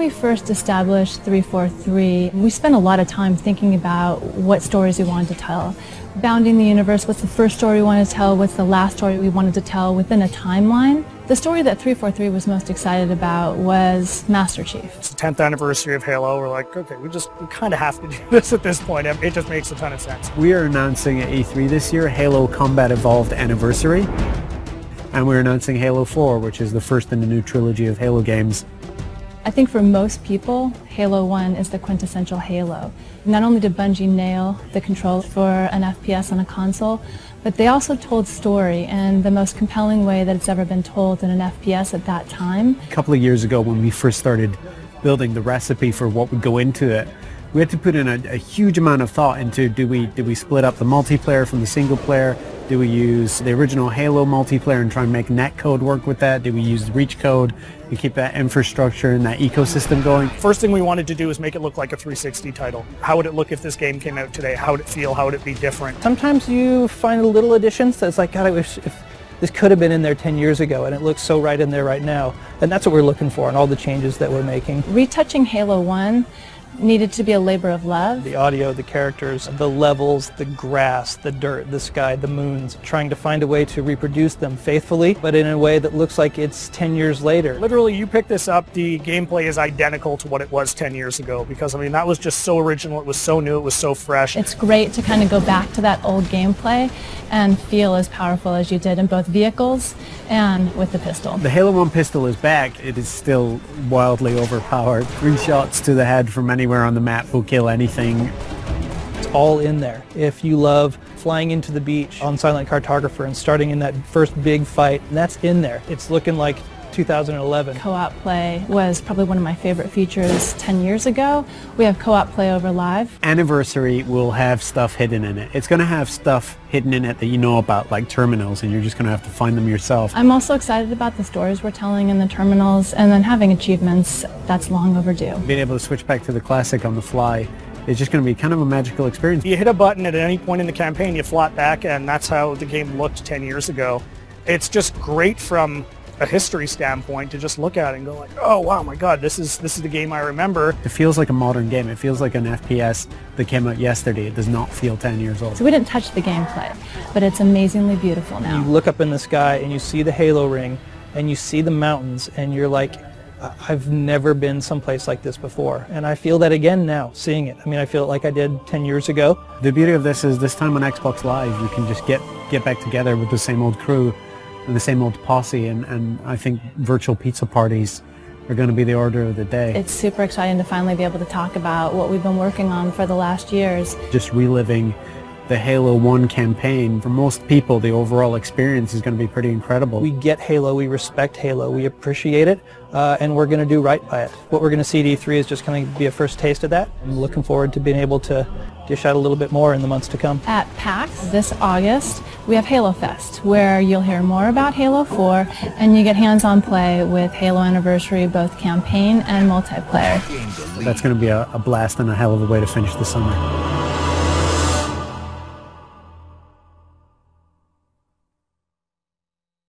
we first established 343, we spent a lot of time thinking about what stories we wanted to tell. Bounding the universe, what's the first story we wanted to tell, what's the last story we wanted to tell within a timeline. The story that 343 was most excited about was Master Chief. It's the 10th anniversary of Halo. We're like, okay, we kind of have to do this at this point. It just makes a ton of sense. We are announcing at E3 this year Halo Combat Evolved Anniversary. And we're announcing Halo 4, which is the first in the new trilogy of Halo games. I think for most people, Halo 1 is the quintessential Halo. Not only did Bungie nail the controls for an FPS on a console, but they also told story in the most compelling way that it's ever been told in an FPS at that time. A couple of years ago when we first started building the recipe for what would go into it, we had to put in a huge amount of thought into do we split up the multiplayer from the single player? Do we use the original Halo multiplayer and try and make netcode work with that? Do we use Reach code to keep that infrastructure and that ecosystem going? First thing we wanted to do is make it look like a 360 title. How would it look if this game came out today? How would it feel? How would it be different? Sometimes you find little additions that's like, God, I wish if this could have been in there 10 years ago, and it looks so right in there right now. And that's what we're looking for in all the changes that we're making. Retouching Halo 1 needed to be a labor of love. The audio, the characters, the levels, the grass, the dirt, the sky, the moons, trying to find a way to reproduce them faithfully, but in a way that looks like it's 10 years later. Literally, you pick this up, the gameplay is identical to what it was 10 years ago, because I mean, that was just so original, it was so new, it was so fresh. It's great to kind of go back to that old gameplay and feel as powerful as you did in both vehicles and with the pistol. The Halo 1 pistol is back. It is still wildly overpowered. 3 shots to the head from anywhere on the map will kill anything. It's all in there. If you love flying into the beach on Silent Cartographer and starting in that first big fight, that's in there. It's looking like 2011. Co-op play was probably one of my favorite features 10 years ago. We have co-op play over live. Anniversary will have stuff hidden in it. It's going to have stuff hidden in it that you know about, like terminals, and you're just going to have to find them yourself. I'm also excited about the stories we're telling in the terminals, and then having achievements. That's long overdue. Being able to switch back to the classic on the fly is just going to be kind of a magical experience. You hit a button at any point in the campaign, you flop back, and that's how the game looked 10 years ago. It's just great from a history standpoint to just look at it and go like, oh wow, my god, this is the game I remember. It feels like a modern game. It feels like an FPS that came out yesterday. It does not feel 10 years old. So we didn't touch the gameplay, but it's amazingly beautiful now. You look up in the sky and you see the Halo ring and you see the mountains and you're like, I've never been someplace like this before. And I feel that again now, seeing it. I mean, I feel it like I did 10 years ago. The beauty of this is this time on Xbox Live, you can just get back together with the same old crew, the same old posse, and I think virtual pizza parties are going to be the order of the day. It's super exciting to finally be able to talk about what we've been working on for the last years. Just reliving the Halo 1 campaign. For most people, the overall experience is going to be pretty incredible. We get Halo, we respect Halo, we appreciate it, and we're going to do right by it. What we're going to see at E3 is just going to be a first taste of that. I'm looking forward to being able to dish out a little bit more in the months to come. At PAX this August, we have Halo Fest, where you'll hear more about Halo 4, and you get hands-on play with Halo Anniversary, both campaign and multiplayer. That's going to be a blast and a hell of a way to finish the summer.